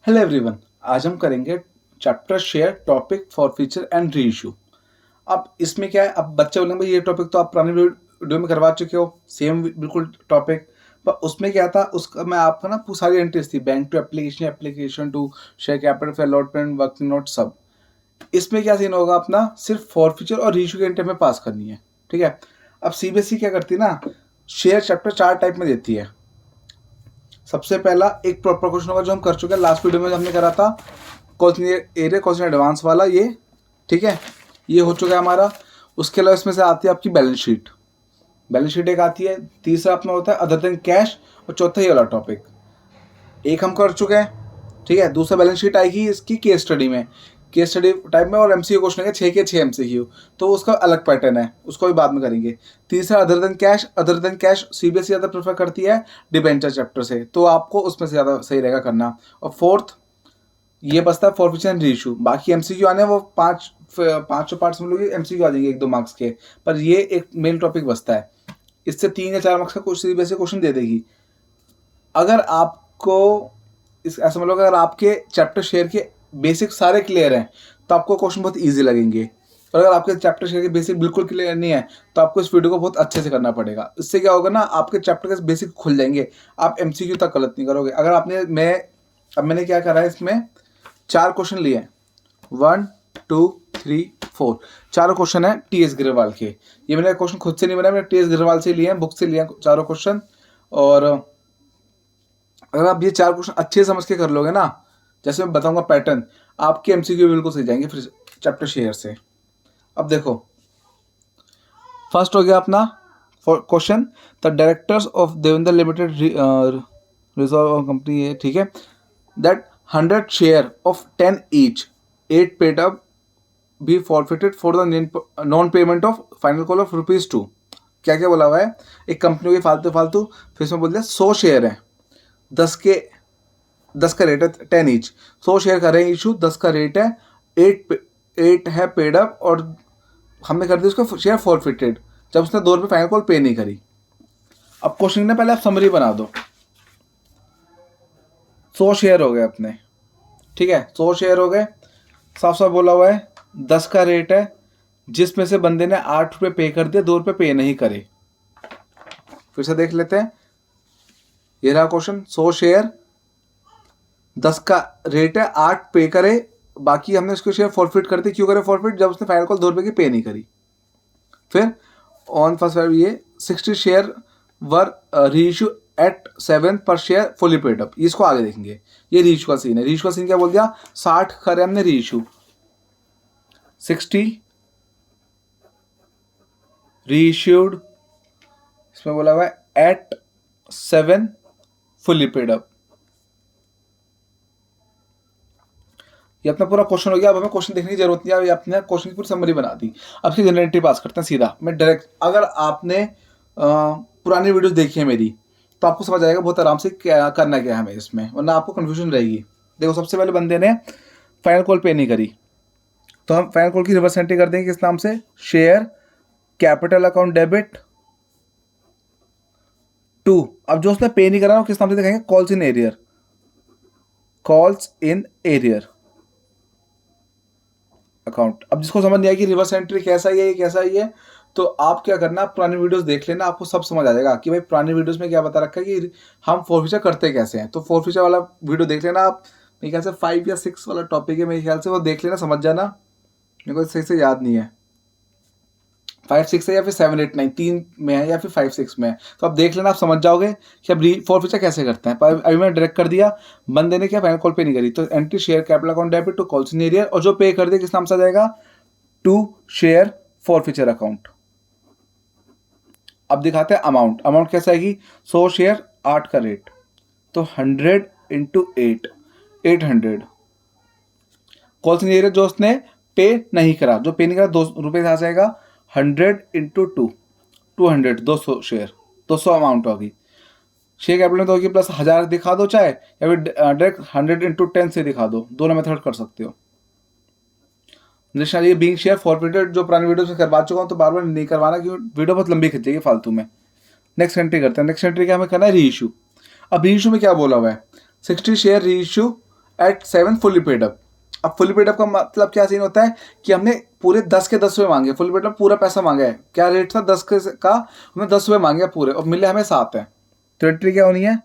Hello everyone. आज हम करेंगे chapter share topic for feature and re issue. अब इसमें क्या है, अब बच्चे बोलेंगे भाई ये टॉपिक तो आप पुरानी वीडियो में करवा चुके हो, सेम बिल्कुल टॉपिक। पर उसमें क्या था, उसका मैं आपका ना सारी एंट्रीज थी, bank to application, application to share capital for allotment, working note, सब। इसमें क्या सीन होगा, अपना सिर्फ फॉर फीचर और री इशू की एंट्री में पास करनी है। ठीक है। अब सीबीएसई क्या करती है ना, शेयर चैप्टर 4 टाइप में देती है। सबसे पहला एक प्रॉपर क्वेश्चन होगा जो हम कर चुके हैं लास्ट वीडियो में, हमने करा था क्वेश्चन एरिया क्वेश्चन एडवांस वाला ये। ठीक है, ये हो चुका है हमारा। उसके अलावा इसमें से आती है आपकी बैलेंस शीट। बैलेंस शीट एक आती है। तीसरा अपना होता है अदर देन कैश। और चौथा ये वाला टॉपिक एक हम कर चुके हैं। ठीक है, दूसरा बैलेंस शीट आएगी इसकी केस स्टडी में, केस स्टडी टाइप में, और एमसीक्यू क्वेश्चन है 6 के 6 एमसीक्यू, तो उसका अलग पैटर्न है, उसको भी बाद में करेंगे। तीसरा other than cash. Other than cash CBSE ज़्यादा प्रेफर करती है डिबेंचर चैप्टर से, तो आपको उसमें से ज़्यादा सही रहेगा करना। और फोर्थ ये बचता है फॉरफिचर एंड रीइशू। बाकी एमसीक्यू आने वो पाँचों पार्ट्स में लोग एमसीक्यू आ जाएंगे 1-2 मार्क्स के, पर ये एक मेन टॉपिक बचता है। इससे 3 या 4 मार्क्स का सीबीएसई क्वेश्चन दे देगी। अगर आपको इस ऐसा मतलब अगर आपके चैप्टर शेयर के बेसिक सारे क्लियर हैं तो आपको क्वेश्चन बहुत इजी लगेंगे। और अगर आपके चैप्टर शेयर के बेसिक बिल्कुल क्लियर नहीं है तो आपको इस वीडियो को बहुत अच्छे से करना पड़ेगा। इससे क्या होगा ना, आपके चैप्टर के बेसिक खुल जाएंगे, आप एमसीक्यू तक गलत नहीं करोगे। अगर आपने मैंने क्या करा है, इसमें 4 क्वेश्चन लिए हैं, 1 2 3 4, चारों क्वेश्चन है टीएस गिरवाल के। ये मैंने क्वेश्चन खुद से नहीं बनाया, मैंने टीएस गिरवाल से लिए हैं, बुक से लिए हैं चारों क्वेश्चन। और अगर आप ये 4 क्वेश्चन अच्छे समझ के कर लोगे ना, जैसे मैं बताऊंगा पैटर्न, आपके एमसीक्यू बिल्कुल सही जाएंगे फिर चैप्टर शेयर से। अब देखो, फर्स्ट हो गया अपना question, the directors of Devendra limited reserve company है, ठीक है, that 100 share of 10 each 8 paid up be forfeited for the non payment of final call of ₹2। क्या क्या बोला हुआ है, एक कंपनी के फालतू फालतू, फिर इसमें बोल दिया 100 शेयर है, 10 का रेट है 10 ईच, 100 शेयर कर रहे हैं इशू, 10 का रेट है, 8 है पेड अप, और हमने कर दिया उसको शेयर फॉरफिटेड जब उसने ₹2 फाइनल कॉल पे नहीं करी। अब क्वेश्चन ने पहले आप समरी बना दो। 100 शेयर हो गए अपने, ठीक है, 100 शेयर हो गए, साफ साफ बोला हुआ है 10 का रेट है, जिसमें से बंदे ने ₹8 पे कर दिया, ₹2 पे नहीं करे। फिर से देख लेते हैं, ये रहा क्वेश्चन, 100 शेयर, 10 का रेट है, 8 पे करे, बाकी हमने उसको शेयर फॉरफिट करते, क्यों करे फॉरफिट, जब उसने फाइनल कॉल ₹2 की पे नहीं करी। फिर ऑन फर्स्ट ये 60 शेयर वर रीइशू एट 7 पर शेयर फुली पेड अप, इसको आगे देखेंगे। ये रीइशू का सीन है। रीइशू का सीन क्या बोल दिया, 60 करे हमने रीइशू, 60 रीइश्यूड, इसमें बोला हुआ है एट 7 फुली पेड अप। ये अपना पूरा क्वेश्चन हो गया। अब हमें क्वेश्चन देखने की जरूरत नहीं है, अपने क्वेश्चन की पूरी समरी बना दी। अब इसकी जनरल एंट्री पास करते हैं सीधा, मैं डायरेक्ट। अगर आपने पुरानी वीडियोस देखी है मेरी तो आपको समझ आएगा बहुत आराम से क्या करना क्या है हमें इसमें, वरना आपको कन्फ्यूजन रहेगी। देखो, सबसे पहले बंदे ने फाइनल कॉल पे नहीं करी, तो हम फाइनल कॉल की रिवर्स एंट्री कर देंगे किस नाम से, share capital account debit to. अब जो उसने पे नहीं करा वो किस नाम से दिखाएंगे, calls in arrear, calls in arrear account. अब जिसको समझ नहीं आया कि रिवर्स एंट्री कैसा ही है, ये कैसा ही है, तो आप क्या करना, पुरानी वीडियोस देख लेना, आपको सब समझ आ जाएगा कि भाई पुरानी वीडियोस में क्या बता रखा है कि हम फॉरफीचर करते कैसे हैं। तो फॉरफीचर वाला वीडियो देख लेना आप, मेरे ख्याल से 5 या 6 वाला टॉपिक है मेरे ख्याल से, वो देख लेना, समझ जाना। मेरे को सही से याद नहीं है 5-6 है या फिर 7-8-9, 3 में है या फिर 5-6 में है, तो आप देख लेना, आप समझ जाओगे कि अब फॉरफीचर कैसे करते हैं। पर अभी मैंने डायरेक्ट कर दिया, बंदे ने क्या फाइनल कॉल पे नहीं करी, तो entry share capital account debit to calls in arrear, और जो पे कर दिया किस नाम से आ जाएगा, टू शेयर फॉरफीचर अकाउंट। अब दिखाते हैं अमाउंट, अमाउंट कैसे आएगी, 100 शेयर 8 का रेट, तो 100 इंटू 8, 800। कॉल्स इन एरियर जो उसने पे नहीं करा, जो पे नहीं करा ₹2 आ जाएगा, 100 इंटू 2, 200, 200 शेयर, 200 अमाउंट होगी। शेयर कैपिटल में तो होगी प्लस 1000 दिखा दो चाहे, या फिर डायरेक्ट 100 इंटू 10 से दिखा दो, दोनों मेथड कर सकते हो। ये बीइंग शेयर फॉरफिटेड जो पुरानी वीडियो से करवा चुका हूँ, तो बार बार नहीं करवाना क्योंकि वीडियो बहुत लंबी खिंचेगी फालतू में। नेक्स्ट एंट्री करते हैं। नेक्स्ट एंट्री क्या हमें करना है, री इशू। अब री इशू में क्या बोला हुआ है, 60 शेयर री issue at 7 fully paid up. अब फुली पेड अप का मतलब क्या सीन होता है कि हमने पूरे 10 के 10 रुपये मांगे, फुली पेड अप पूरा पैसा मांगा है, क्या रेट था 10 का, हमने 10 रुपये मांगे पूरे और मिले हमें 7 है, तो एंट्री क्या होनी है,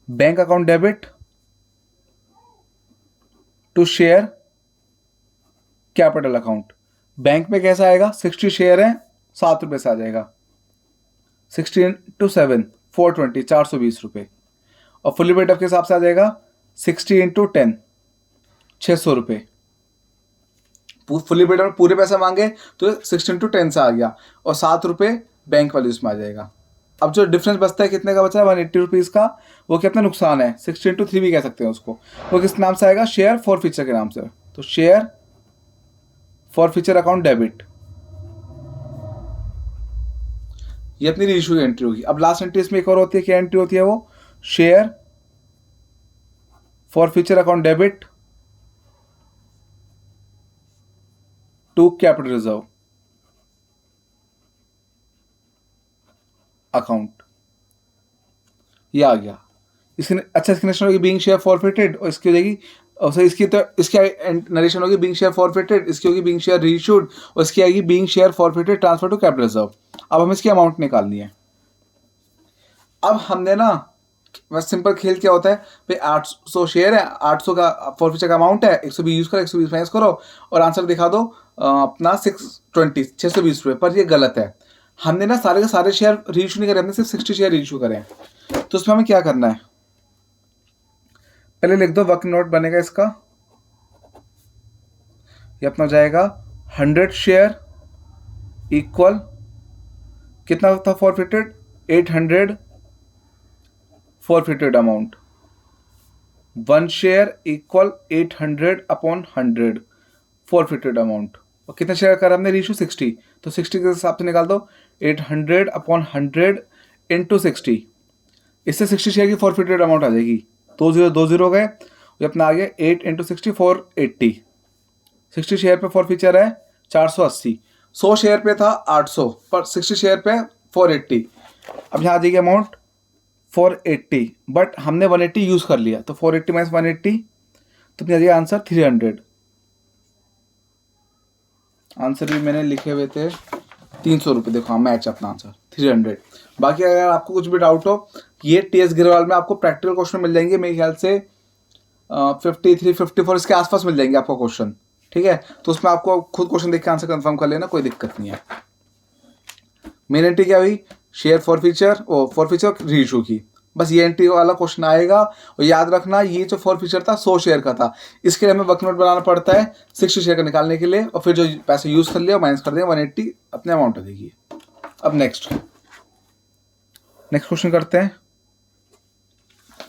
bank account debit to share capital account. Bank में कैसा आएगा, 60 शेयर है, 7 रुपये से आ जाएगा, 60 इंटू 7 420, 420 रुपये। और फुली पेड अप के हिसाब से आ जाएगा 60 इंटू 10 600 रुपये। फुली पेड अप पूरे पैसे मांगे तो 60 इंटू 10 से आ गया, और 7 रुपये बैंक वाले उसमें आ जाएगा। अब जो डिफरेंस बचता है कितने का बचा है, 180 रुपीज़ का, वो कितना नुकसान है, 60 इंटू 3 भी कह सकते हैं उसको। वो किस नाम से आएगा, शेयर फॉर फ्यूचर के नाम से। तो share forfeiture account debit, ये अपनी रीइश्यू की एंट्री होगी। अब लास्ट एंट्री इसमें एक और होती है, क्या एंट्री होती है वो, share forfeiture account debit to capital reserve account, ये आ गया। इसकी अच्छा इसकी नरेशन होगी बीइंग शेयर फॉरफिटेड, और इसकी हो जाएगी इसकी तो इसकी नरेशन होगी बीइंग शेयर फॉरफिटेड, इसकी होगी बीइंग शेयर रीइश्यूड, और इसकी आएगी being share forfeited transfer to capital reserve. अब हमें इसकी अमाउंट निकालनी है। अब हमने ना बस सिंपल खेल क्या होता है भाई, 800 शेयर है, 800 का फॉरफिचर का अमाउंट है, 120 यूज करो, 120 माइनस करो और आंसर दिखा दो अपना 620 रुपये। पर ये गलत है, हमने ना सारे के सारे शेयर रीइश्यू नहीं करे, हमने सिर्फ 60 शेयर रीइश्यू करे हैं। तो उसमें हमें क्या करना है, पहले लिख दो, वर्क नोट बनेगा इसका, ये अपना जाएगा 100 शेयर इक्वल कितना था forfeited, 800 forfeited amount, 1 share equal 800 upon 100 forfeited amount. और कितने शेयर करा हमने रीइश्यू, 60, तो 60 के हिसाब से निकाल दो, 800 अपॉन 100 इंटू 60, इससे 60 शेयर की फॉरफिटेड अमाउंट आ जाएगी, 2020 हो गए, ये अपना आ गया 8 इंटू 60 480। 60 शेयर पे फॉरफिचर है 480, 100 शेयर पे था 800, पर 60 शेयर पे 480। अब यहाँ आ जाएगी अमाउंट 480, बट हमने 180 यूज कर लिया, तो 480 माइनस 180, तो अपनी आ जाएगा आंसर 300। आंसर भी मैंने लिखे हुए थे 300 रुपये, देखो हाँ मैच अपना आंसर 300। बाकी अगर आपको कुछ भी डाउट हो, ये टीएस गिरवाल में आपको प्रैक्टिकल क्वेश्चन मिल जाएंगे, मेरे ख्याल से 53 54 इसके आसपास मिल जाएंगे आपको क्वेश्चन, ठीक है। तो उसमें आपको खुद क्वेश्चन देख के आंसर कंफर्म कर लेना, कोई दिक्कत नहीं है। मेन एंट्री क्या हुई, शेयर फॉर फ्यूचर रीइश्यू की, बस ये एंट्री वाला क्वेश्चन आएगा। और याद रखना ये जो फॉर फ्यूचर था 100 शेयर का था, इसके लिए हमें वर्क नोट बनाना पड़ता है 60 शेयर का निकालने के लिए, और फिर जो पैसे यूज कर लिया माइनस कर दिया, 180 अपने अमाउंट आ जाएगी। अब नेक्स्ट क्वेश्चन करते हैं,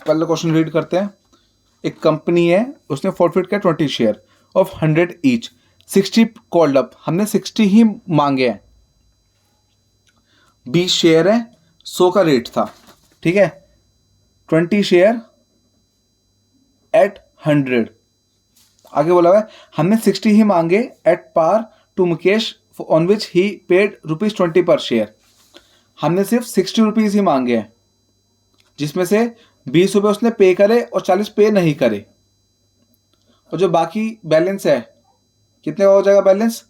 पहले क्वेश्चन रीड करते हैं। एक कंपनी है, उसने फॉरफिट किया 20 share of 100 each, 60 called up, हमने 60 ही मांगे हैं, 20 शेयर है, 100 का रेट था, ठीक है, 20 शेयर एट 100। आगे बोला हुआ है हमने 60 ही मांगे at par to Mukesh on which he paid ₹20 per share. हमने सिर्फ 60 रुपीज ही मांगे हैं, जिसमें से 20 रुपये उसने पे करे और 40 पे नहीं करे, और जो बाकी बैलेंस है कितने का हो जाएगा बैलेंस,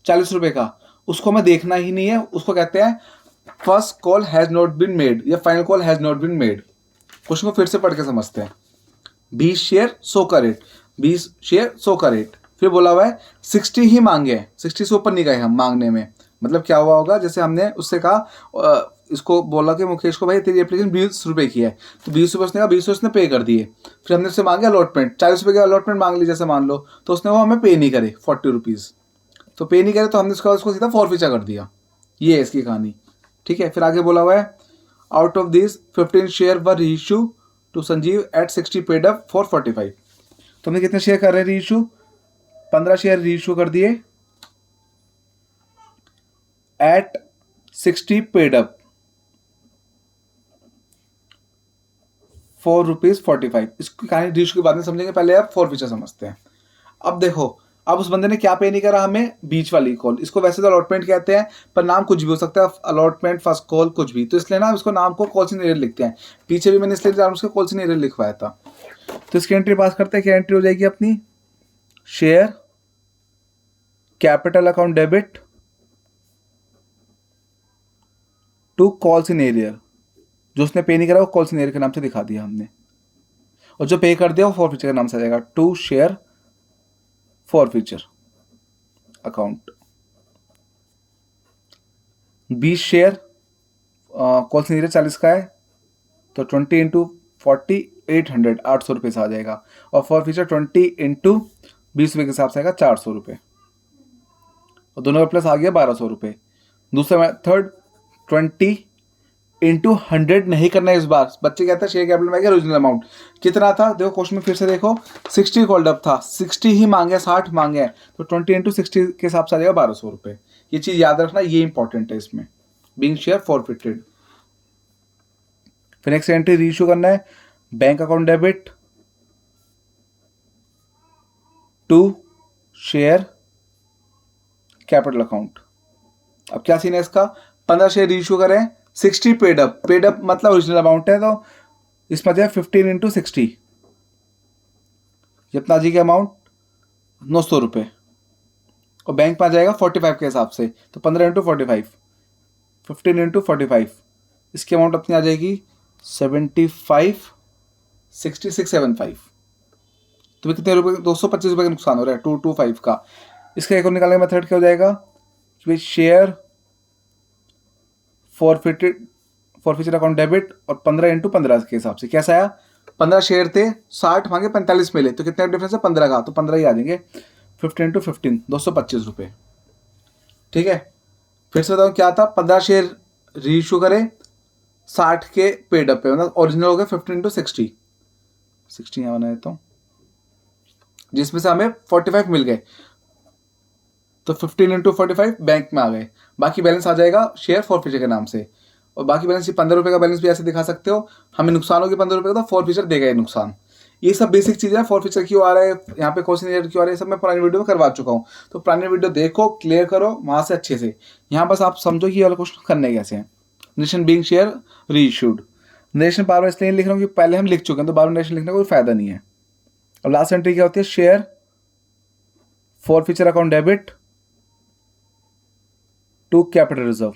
40 रुपये का, उसको हमें देखना ही नहीं है। उसको कहते हैं first call has not been made या final call has not been made. Question को फिर से पढ़ के समझते हैं। 20 शेयर 100 का रेट, 20 शेयर 100 का रेट, फिर बोला हुआ है 60 ही मांगे हैं, 60 से ऊपर नहीं गए हम मांगने में। मतलब क्या हुआ होगा, जैसे हमने उससे कहा, इसको बोला कि मुकेश को भाई तेरी एप्लीकेशन 20 रुपये की है, तो 20 रुपये उसने कहा, 20 उसने पे कर दिए। फिर हमने उससे मांगे अलॉटमेंट, 40 रुपये का अलॉटमेंट मांग ली जैसे मान लो, तो उसने वो हमें पे नहीं करे 40 रुपीज़, तो पे नहीं करे तो हमने उसको सीधा फॉरफिचर कर दिया। ये है इसकी कहानी, ठीक है। फिर आगे बोला हुआ है out of this 15 share were reissue to Sanjeev at 60 paid up for 45। तो हमने कितने शेयर कर रहे हैं रीइश्यू, 15 शेयर रीइश्यू कर दिए एट 60 पेड अप ₹4.45। इसकी कहानी रीइश्यू के बाद में समझेंगे, पहले आप फॉरफिचर समझते हैं। अब देखो अब उस बंदे ने क्या पे नहीं करा हमें, बीच वाली कॉल। इसको वैसे तो अलॉटमेंट कहते हैं, पर नाम कुछ भी हो सकता है, अलॉटमेंट, फर्स्ट कॉल, कुछ भी। तो इसलिए ना इसको नाम को कॉल्स इन एरियर लिखते हैं। पीछे भी मैंने इसलिए जानबूझ उसको कॉल्स इन एरियर लिखवाया था। तो इसकी एंट्री पास करते हैं। क्या एंट्री हो जाएगी अपनी, share capital account debit to calls in arrear. जो उसने पे नहीं करा वो कॉल्स इन एरियर के नाम से दिखा दिया हमने, और जो पे कर दिया वो फॉरफीचर के नाम से आ जाएगा, to share forfeiture account. 20 share calls in arrear 40 का है, तो 20 इंटू 40 800 800 रुपये से आ जाएगा। और फॉरफीचर 20 इंटू 20 रुपये के हिसाब से आएगा 400 रुपये, और दोनों का प्लस आ गया 1200 रुपये। दूसरा मेथड 20 इंटू 100 नहीं करना है इस बार। बच्चे कहते हैं शेयर कैपिटल में ओरिजिनल अमाउंट कितना था, देखो क्वेश्चन में फिर से देखो, 60 कॉल्ड अप था, 60 ही मांगे, 60 मांगे हैं, तो 20 इंटू 60 के हिसाब से आ जाएगा 1200 रुपये। ये चीज़ याद रखना, ये इंपॉर्टेंट है इसमें, बीइंग शेयर फॉरफिटेड। फिर नेक्स्ट एंट्री रीइश्यू करना है, bank account debit to share capital account. अब क्या सीन है इसका, 15 शेयर रीइश्यू करें, 60 पेड अप, पेड अप मतलब ओरिजिनल अमाउंट है, तो इसमें जाए 15 इंटू 60, कितना जी का अमाउंट 900 रुपये, और बैंक में आ जाएगा 45 के हिसाब से, तो 15 इंटू 45, 15 इंटू 45, इसकी अमाउंट अपनी आ जाएगी 75 6675। तो कितने रुपये, 225 रुपये का नुकसान हो रहा है, 225 का। इसका एक और निकालने का मेथड क्या हो जाएगा कि शेयर फॉरफीचर अकाउंट डेबिट, और 15 इंटू 15 के हिसाब से कैसा आया, 15 शेयर थे, 60 मांगे, 45 मिले, तो कितना डिफरेंस है 15 का, तो 15 ही आ जाएंगे। 15 इंटू 15 225 रुपये। ठीक है, फिर से बताऊँ क्या था, 15 शेयर रीइश्यू करें, 60 के पेड अप पे, मतलब ओरिजिनल हो गया 15 इंटू 60 यहाँ बना देता हूँ, जिसमें से हमें 45 मिल गए, तो 15 इंटू 45 बैंक में आ गए। बाकी बैलेंस आ जाएगा शेयर फॉरफीचर के नाम से, और बाकी बैलेंस 15 रुपये का बैलेंस भी ऐसे दिखा सकते हो। हमें नुकसान होगी 15 रुपये का, तो फॉरफीचर देगा ये नुकसान। ये सब बेसिक चीज़ें हैं, फॉरफीचर क्यों आ रहा है, यहाँ पे क्वेश्चन क्यों आ रहा है, सब मैं पुरानी वीडियो में करवा चुका हूँ। तो पुरानी वीडियो देखो, क्लियर करो वहाँ से अच्छे से। यहाँ बस आप समझो कि ये वाला क्वेश्चन करने कैसे हैं। Nation being share reissued, nation बार बार इसलिए लिख रहा हूँ कि पहले हम लिख चुके हैं, तो बार बार नेशन लिखने का कोई फायदा नहीं है। अब लास्ट एंट्री क्या होती है, share forfeiture account debit to capital reserve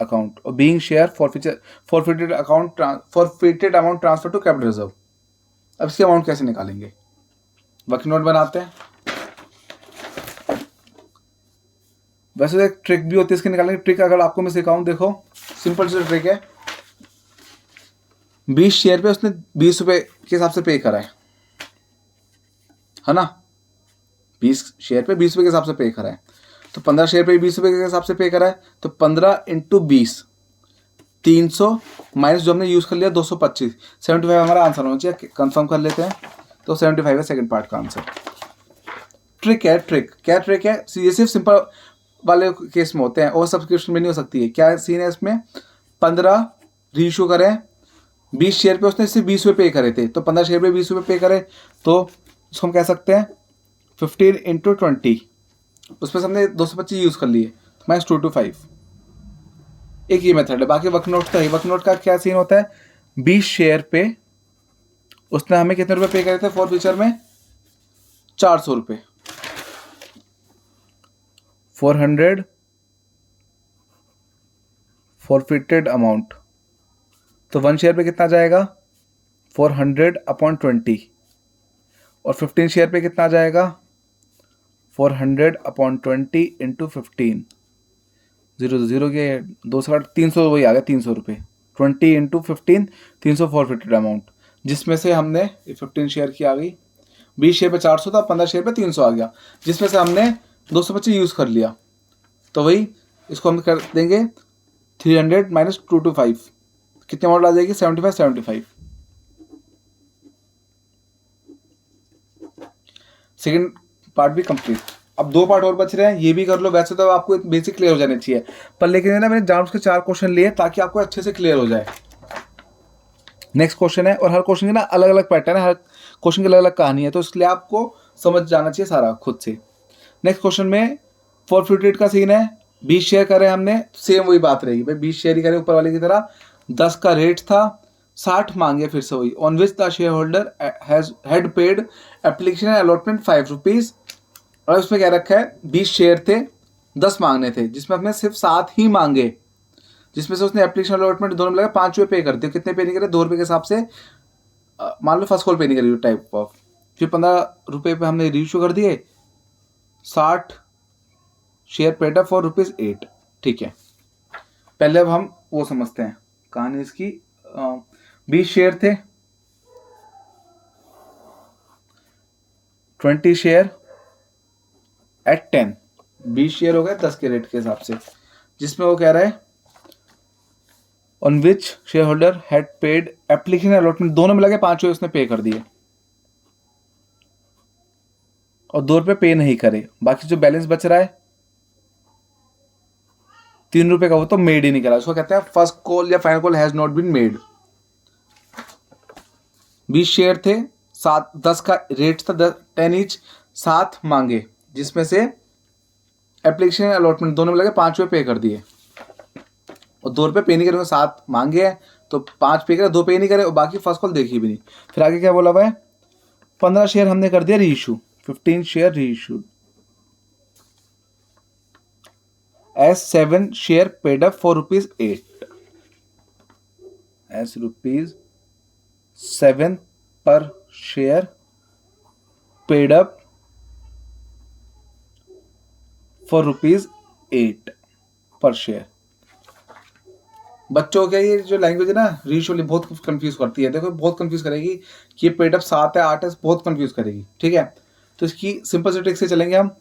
account, और being share forfeited amount transfer to capital reserve. अब इसके अमाउंट कैसे निकालेंगे, वर्किंग नोट बनाते हैं। वैसे एक ट्रिक भी होती है इसके निकालने की, ट्रिक अगर आपको मैं सिखाऊं, देखो सिंपल सी ट्रिक है। 20 शेयर पे उसने 20 रुपये के हिसाब से पे करा है ना, 20 शेयर पे 20 रुपये के हिसाब से पे करा है, तो 15 शेयर पे 20 रुपये के हिसाब से पे करा है, तो 15 इंटू 20 300 माइनस जो हमने यूज़ कर लिया 225, 75 हमारा आंसर होना चाहिए। कंफर्म कर लेते हैं, तो 75 है सेकंड पार्ट का आंसर। ट्रिक है, ट्रिक क्या ट्रिक है, ये सिर्फ सिंपल वाले केस में होते हैं, और सब्सक्रिप्शन में नहीं हो सकती है। क्या सीन है इसमें, 15 रीइश्यू करें, 20 शेयर पे उसने सिर्फ 20 रुपये पे करे थे, तो 15 शेयर पे 20 रुपये पे करे, तो इसको हम कह सकते हैं 15 इंटू 20, उसमें से हमने 225 यूज़ कर लिए, माइनस 225। एक ये मेथड है। बाकी वर्क नोट का ही, वर्क नोट का क्या सीन होता है, 20 शेयर पे उसने हमें कितने रुपए पे करे थे फॉरफीचर में, 400 रुपये, 400 फॉरफिटेड अमाउंट, तो 1 शेयर पे कितना जाएगा 400 अपॉन 20, और 15 शेयर पे कितना जाएगा 400 अपॉन 20 इंटू 15, 0 के 2 से 300, वही आ गया 300 रुपये, 20 इंटू 15 300 फॉरफिटेड अमाउंट, जिसमें से हमने 15 शेयर की आ गई, 20 शेयर पे 400 था, 15 शेयर पे 300 आ गया, जिसमें से हमने 225 यूज़ कर लिया, तो वही इसको हम कर देंगे 300 माइनस 225, कितने अमाउंट आ जाएगी 75। सेकेंड पार्ट भी कंप्लीट। अब 2 पार्ट और बच रहे हैं, ये भी कर लो। वैसे तो आपको एक बेसिक क्लियर हो जाने चाहिए, पर लेकिन है ना, मैंने जानबूझ के 4 क्वेश्चन लिए ताकि आपको अच्छे से क्लियर हो जाए। नेक्स्ट क्वेश्चन है, और हर क्वेश्चन की ना अलग अलग पैटर्न है, हर क्वेश्चन की अलग अलग कहानी है, तो इसलिए आपको समझ जाना चाहिए सारा खुद से। नेक्स्ट क्वेश्चन में फॉरफिटेड का सीन है, 20 शेयर करे हमने, सेम वही बात रहेगी भाई, 20 शेयर ही करे ऊपर वाले की तरह, 10 का रेट था, 60 मांगे फिर से वही, on which the share holder had paid application allotment 5 rupees. और उसमें क्या रखा है, 20 शेयर थे, 10 मांगने थे, जिसमें हमने सिर्फ 7 ही मांगे, जिसमें से उसने एप्लीकेशन अलॉटमेंट दोनों मिला 5 रुपये पे कर दिए। कितने पे नहीं करे, 2 रुपये के हिसाब से, मान लो फर्स्ट कॉल पे नहीं करी टाइप ऑफ, फिर 15 रुपये पे हमने रीइशू कर दिए, 60 शेयर पेड अप फॉर ₹8। ठीक है, पहले अब हम वो समझते हैं कहानी इसकी। 20 शेयर थे, 20 शेयर एट 10, 20 शेयर हो गए 10 के रेट के हिसाब से, जिसमें वो कह रहा है on which share holder had paid application allotment, दोनों मिला के 5 रुपये उसने पे कर दिए और 2 रुपये पे नहीं करे, बाकी जो बैलेंस बच रहा है 3 रुपये का, वो तो मेड ही नहीं करा, उसको कहते हैं फर्स्ट कॉल या final call has not been made. 20 share थे, 10 का रेट था, 10 ईच, 7 मांगे, जिसमें से एप्लीकेशन अलॉटमेंट दोनों मिला के 5 रुपये पे कर दिए और 2 रुपये पे नहीं करे, 7 मांगे हैं तो 5 पे करे, 2 पे नहीं करे और बाकी फर्स्ट कॉल देखी भी नहीं। फिर आगे क्या बोला हुआ है, 15 शेयर हमने कर दिया री इशू, 15 शेयर री issue as 7 share paid up for ₹8, as ₹7 per share paid up for ₹8 पर शेयर। बच्चों क्या ये जो लैंग्वेज है ना रीश वाली बहुत कंफ्यूज करती है, देखो बहुत कंफ्यूज करेगी कि ये पेड अप 7 है 8 है, बहुत कंफ्यूज करेगी। ठीक है, तो इसकी सिंपल सी ट्रिक से चलेंगे हम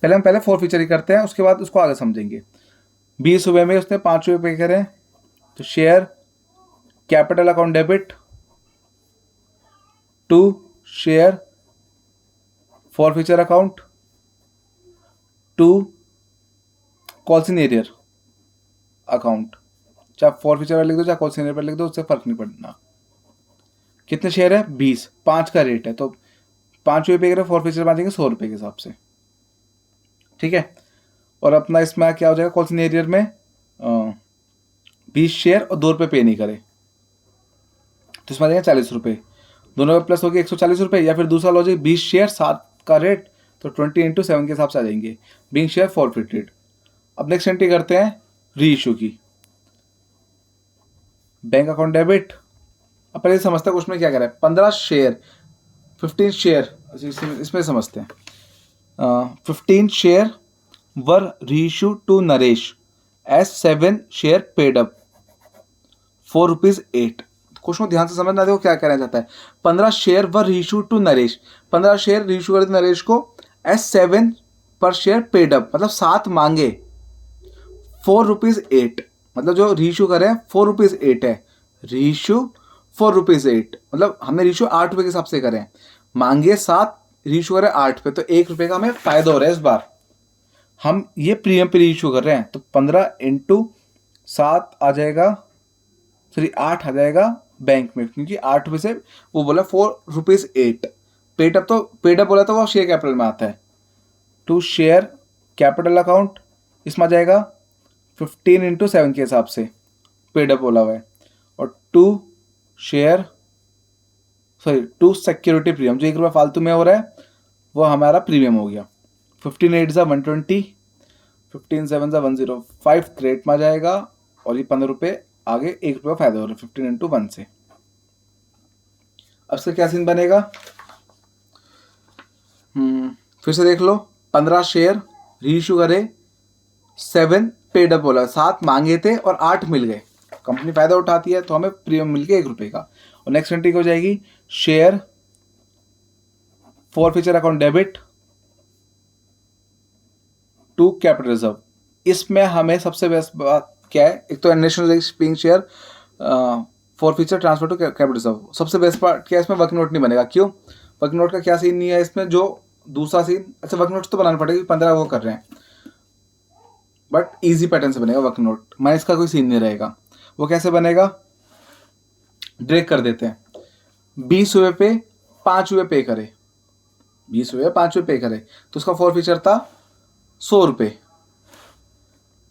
पहले फोर फीचर ही करते हैं, उसके बाद उसको आगे समझेंगे। 20 रुपये में उसने 5 रुपये पे करे, तो share capital account debit to share forfeiture account to calls in arrear account, चाहे फॉर फीचर पर लिख दो चाहे कॉल्सिनियर पर लिख दो, उससे फर्क नहीं पड़ना। कितने शेयर है 20, 5 का रेट है तो 5 रुपये पे फॉर फीचर मांगेंगे 100 रुपये के हिसाब से। ठीक है, और अपना इसमें क्या हो जाएगा, कॉल्सिनियर में 20 शेयर और 2 रुपये पे नहीं करे तो इसमें आ जाएंगे 40 रुपये, दोनों में प्लस हो गए 140 रुपये। या फिर दूसरा लॉजिक 20 शेयर 7 का रेट तो 20 × 7 के हिसाब से आ जाएंगे, बीइंग शेयर फॉरफिटेड। अब नेक्स्ट एंट्री करते हैं री इशू की, बैंक अकाउंट डेबिट। अब पहले समझते हैं उसमें क्या कह रहा है, 15 शेयर 15 शेयर इसमें समझते हैं। 15 share were reissue to Naresh as 7 share paid up for ₹8। Question को ध्यान से समझना, देखो क्या कहना चाहता है। 15 share were reissue to Naresh, 15 share reissue कर नरेश को एज 7 पर शेयर पेड अप, मतलब 7 मांगे ₹8, मतलब जो रीइश्यू करे ₹8 है, रीइश्यू ₹8, मतलब हमने रीइश्यू 8 रुपये के हिसाब से करें, मांगे 7 रीइश्यू करे 8 पे, तो 1 रुपये का हमें फायदा हो रहा है। इस बार हम ये प्रीमियम पे रीइश्यू कर रहे हैं तो 15 × 7 आ जाएगा, 8 आ जाएगा बैंक में, क्योंकि 8 रुपये से वो बोला ₹8 पेड अप, तो पेड अप बोला तो वो शेयर कैपिटल में आता है, टू शेयर कैपिटल अकाउंट इसमें आ जाएगा 15 × 7 के हिसाब से पेड अप बोला हुआ है, और टू सिक्योरिटी प्रीमियम, जो 1 रुपये फालतू में हो रहा है वो हमारा प्रीमियम हो गया। 15 8 = 120, 15 7 = 105 क्रेडिट में आ जाएगा, और ये 15 रुपये आगे 1 रुपये का फायदा हो रहा है 15 × 1 से। अब इसका क्या सीन बनेगा, फिर से देख लो, 15 शेयर रीइश्यू करे, 7 पेड अप बोला, 7 मांगे थे और 8 मिल गए, कंपनी फायदा उठाती है तो हमें प्रीमियम मिल गया 1 रुपये का। और नेक्स्ट एंट्री हो जाएगी share forfeiture account debit to capital reserve. इसमें हमें सबसे बेस्ट बात क्या है, एक तो national being share forfeiture transfer to capital reserve. सबसे बेस्ट पार्ट क्या है, इसमें वर्क नोट नहीं बनेगा। क्यों, वर्क नोट का क्या सीन नहीं है इसमें, जो दूसरा सीन, अच्छा वर्क नोट तो बनाना पड़ेगा, 15 वो कर रहे हैं, बट इजी पैटर्न से बनेगा वर्क नोट, माइनस का कोई सीन नहीं रहेगा। वो कैसे बनेगा, ड्रैग कर देते हैं, 20 रुपये पे 5 रुपये पे करे, 20 रुपये 5 रुपये पे करे तो उसका फोर फीचर था 100 रुपये।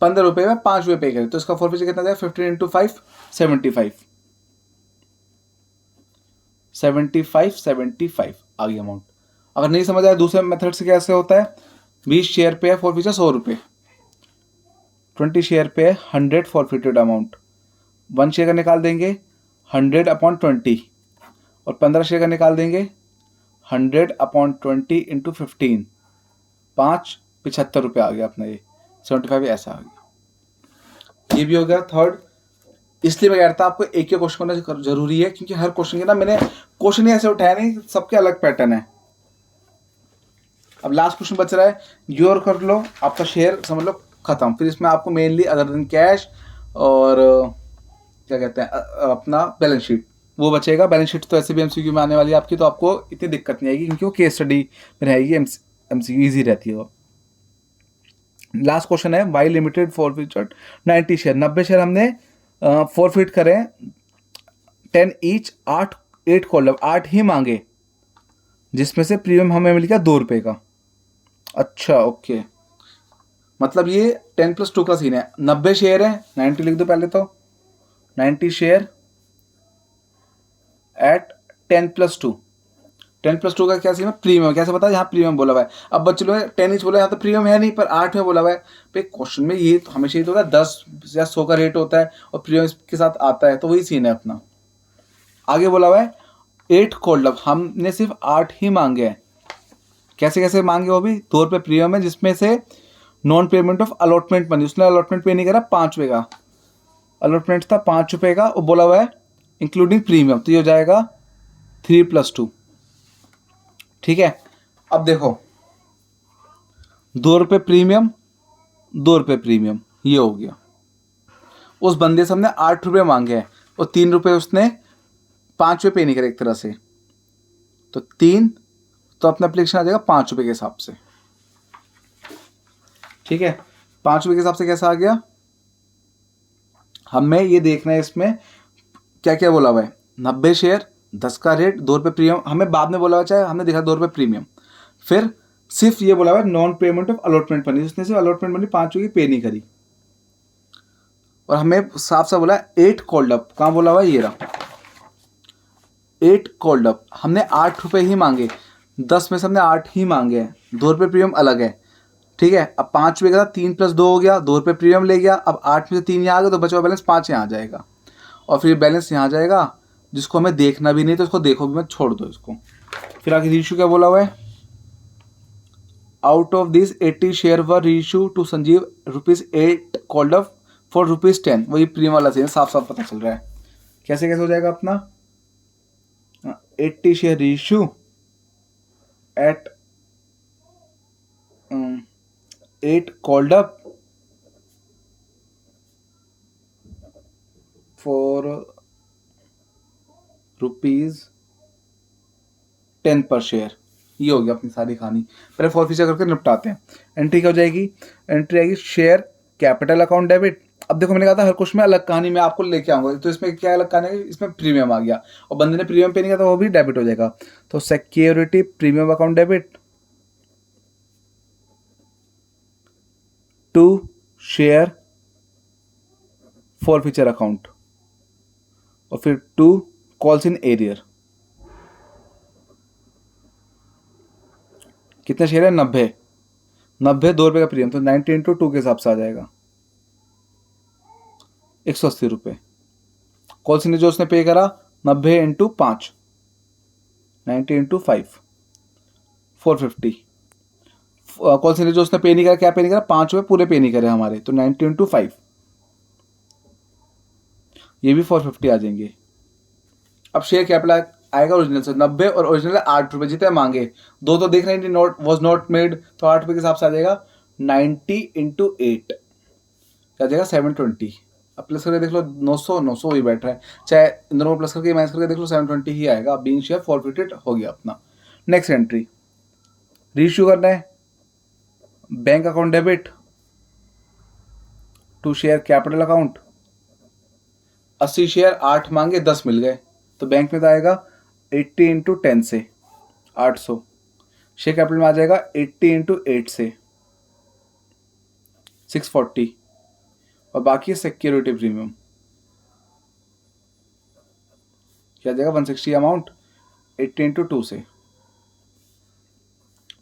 15 रुपये में 5 रुपये पे करे तो इसका फोर फीचर कितना जाएगा 15 इंटू 5 75 75 आ गई अमाउंट। अगर नहीं समझ आया दूसरे मेथड से कैसे होता है, 20 शेयर पे है फोर फीचर 100 रुपये, 20 शेयर पे है 100 फॉरफिटेड अमाउंट, 1 शेयर का निकाल देंगे 100/20 और 15 शेयर का निकाल देंगे 100/20 इंटू 15, 75 रुपये आ गया अपना ये 75 ऐसा आ गया। ये भी हो गया थर्ड। इसलिए मैं कह रहा था आपको एक ही क्वेश्चन करना जरूरी है क्योंकि हर क्वेश्चन के ना मैंने क्वेश्चन ही ऐसे उठाया नहीं, सबके अलग पैटर्न है। अब लास्ट क्वेश्चन बच रहा है, योर कर लो आपका शेयर समझ लो खत्म। फिर इसमें आपको मेनली अदर देन कैश और क्या कहते हैं अपना बैलेंस शीट वो बचेगा। बैलेंस शीट तो ऐसे भी एमसीक्यू में आने वाली है आपकी, तो आपको इतनी दिक्कत नहीं आएगी क्योंकि वो केस स्टडी में रहेगी, एमसीक्यू ईजी रहती है वो। लास्ट क्वेश्चन है Y limited forfeiture 90 share, 90 share हमने फॉरफिट करें 10 ईच, 8 कॉलम 8 ही मांगे जिसमें से प्रीमियम हमें मिल गया 2 रुपये का। अच्छा ओके, मतलब ये 10+2 का सीन है। 90 शेयर है, 90 लिख दो पहले तो, 90 शेयर एट 10+2, 10+2 का क्या सीन है प्रीमियम। कैसे पता है, यहाँ प्रीमियम बोला हुआ है। अब बच्चे लोग 10 इंच बोला, यहाँ तो प्रीमियम है नहीं पर 8 में बोला हुआ है। पे क्वेश्चन में ये तो हमेशा ही तो होता है 10 या 100 का रेट होता है और प्रीमियम के साथ आता है, तो वही सीन है अपना। आगे बोला हुआ है 8 कोल्ड अप, हमने सिर्फ 8 ही मांगे हैं। कैसे कैसे मांगे वो भी, 2 रुपये प्रीमियम है जिसमें से non payment of allotment money, उसने अलॉटमेंट पे नहीं करा, 5 रुपये का अलॉटमेंट था 5 रुपये का, वो बोला हुआ है इंक्लूडिंग प्रीमियम, तो ये हो जाएगा 3+2। ठीक है, अब देखो 2 रुपये प्रीमियम 2 रुपये प्रीमियम ये हो गया। उस बंदे से हमने 8 रुपये मांगे हैं और 3 रुपये उसने 5 रुपये पे नहीं करे एक तरह से, तो 3, तो अपना एप्लीकेशन आ जाएगा 5 रुपये के हिसाब से। ठीक है, 5 रुपये के हिसाब से कैसा आ गया, हमें ये देखना है इसमें क्या क्या बोला हुआ है। 90 शेयर 10 का रेट 2 रुपये प्रीमियम, हमें बाद में बोला हुआ चाहे हमने देखा 2 रुपये प्रीमियम। फिर सिर्फ ये बोला हुआ है non payment of allotment money, उसने सिर्फ अलॉटमेंट मनी 5 रुपये की पे नहीं करी। और हमें साफ साफ बोला 8 कॉल्ड अप, कहाँ बोला हुआ है ये रहा 8 कॉल्ड अप, हमने 8 रुपये ही मांगे, 10 में से हमने 8 ही मांगे हैं, 2 रुपये प्रीमियम अलग है। ठीक है, अब 5 रुपये का 3+2 हो गया, 2 रुपये प्रीमियम ले गया, अब 8 में से 3 यहाँ आ गया तो बचा हुआ बैलेंस 5 यहाँ आ जाएगा और फिर बैलेंस यहाँ आ जाएगा जिसको हमें देखना भी नहीं तो उसको देखो भी मत, छोड़ दो इसको। फिर आगे रीइशू क्या बोला हुआ है, out of this 80 share were reissue to Sanjeev ₹8 called up for ₹10, वही प्रीमियम वाला सीन साफ साफ पता चल रहा है। कैसे कैसे हो जाएगा अपना 80 share reissue at 8 called up for ₹10 पर शेयर। ये हो गया अपनी सारी कहानी। पहले फॉर फीचर करके निपटाते हैं। एंट्री क्या हो जाएगी, एंट्री आएगी शेयर कैपिटल अकाउंट डेबिट। अब देखो मैंने कहा था हर क्वेश्चन में अलग कहानी मैं आपको लेके आऊंगा, तो इसमें क्या अलग कहानी है, इसमें प्रीमियम आ गया और बंदे ने प्रीमियम पे नहीं किया तो वो भी डेबिट हो जाएगा। तो security premium account debit to share forfeiture account और फिर टू कॉल्स इन एरियर। कितने शेयर है 90, 2 रुपये का प्रीमियम, तो 90 इंटू 2 के हिसाब से आ जाएगा 180 रुपये। कॉल्स इन जो उसने पे करा 90 इंटू 5, 90 इंटू 5 450। कॉल्स इन जो उसने पे नहीं करा, क्या पे नहीं करा, 5 रुपये पूरे पे नहीं करे हमारे, तो 90 इंटू 5 ये भी 450 आ जाएंगे। अब शेयर कैपिटल आएगा ओरिजिनल से 90 और ओरिजिनल 8 रुपये, जितने मांगे दो तो देख रहे हैं नोट वॉज नॉट मेड, तो 8 रुपये के हिसाब से आ जाएगा 90 इंटू 8 क्या आ जाएगा 720। अब प्लस करके देख लो 900 ही बैठ रहा है, चाहे इन दोनों प्लस करके माइनस करके देख लो 720 ही आएगा। बीइंग शेयर फॉरफिटेड हो गया अपना। नेक्स्ट एंट्री रीइश्यू करना है, bank account debit to share capital account. 80 share 8 मांगे 10 मिल गए, तो बैंक में तो आएगा 80 इंटू 10 से 800। शेयर कैपिटल में आ जाएगा 80 इंटू 8 से 640 और बाकी सिक्योरिटी प्रीमियम क्या आ जाएगा 160 अमाउंट 80 इंटू 2 से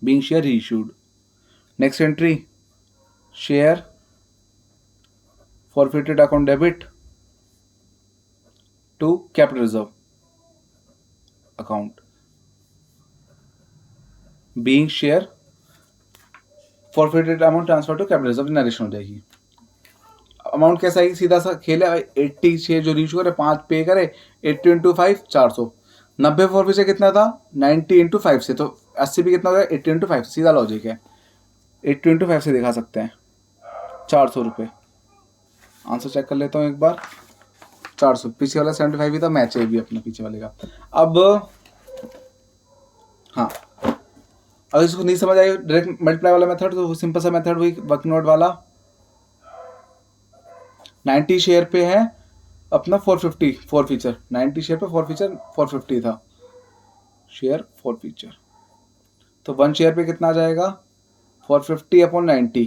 being share reissued. Next entry share forfeited account debit to capital reserve account being share forfeited amount transfer to capital reserve narration हो जाएगी। अमाउंट कैसा है सीधा सा खेल है 80 शेयर जो रीच करे 5 पे करे 80 इंटू 5 400 90 फॉर से कितना था 90 इंटू 5 से तो 80 भी कितना हो गया 80 इंटू 5 सीधा लॉजिक है 80 इंटू 5 से दिखा सकते हैं 400 रुपये। आंसर चेक कर लेता हूँ एक बार 400 पीछे वाला 75 ही था मैच है भी अपना पीछे वाले का। अब हाँ अगर इसको नहीं समझ आई डायरेक्ट मल्टीप्लाई वाला मेथड तो सिंपल सा मेथड वही वर्क नोट वाला 90 शेयर पे है अपना 450 फॉर फीचर 90 शेयर पे फॉर फीचर 450 था शेयर फॉर फीचर तो 1 शेयर पे कितना आ जाएगा 450 अपॉन 90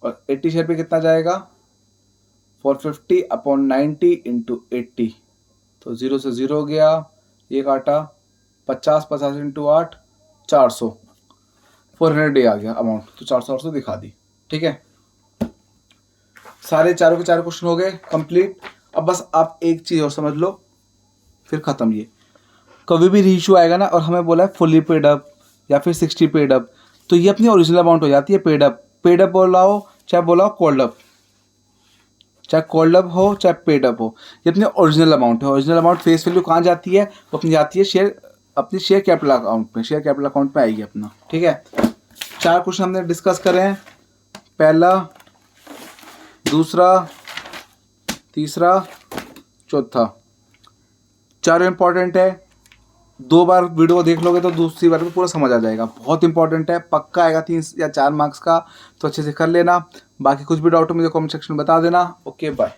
और 80 शेयर पे कितना जाएगा 450 अपॉन 90 इंटू 80 तो 0 से 0 हो गया एक आटा 50 इंटू 8 400 400 डे आ गया अमाउंट तो 400 दिखा दी। ठीक है सारे चारों के चारों क्वेश्चन हो गए कंप्लीट। अब बस आप एक चीज़ और समझ लो फिर ख़त्म। ये कभी भी रीइश्यू आएगा ना और हमें बोला है फुली पेड अप या फिर 60 पेड अप तो ये अपनी ओरिजिनल अमाउंट हो जाती है पेड अप बोला हो चाहे बोला हो कोल्ड अप चाहे कोल्ड अप हो चाहे पेड अप हो ये अपनी ओरिजिनल अमाउंट है। ओरिजिनल अमाउंट फेस वैल्यू कहाँ जाती है वो अपनी जाती है अपनी शेयर कैपिटल अकाउंट में शेयर कैपिटल अकाउंट में आएगी अपना। ठीक है 4 क्वेश्चन हमने डिस्कस करे हैं पहला दूसरा तीसरा चौथा चारों इंपॉर्टेंट है 2 बार वीडियो देख लोगे तो दूसरी बार में पूरा समझ आ जाएगा बहुत इंपॉर्टेंट है पक्का आएगा 3 या 4 मार्क्स का तो अच्छे से कर लेना। बाकी कुछ भी डाउट हो मुझे कमेंट सेक्शन में बता देना। Okay bye.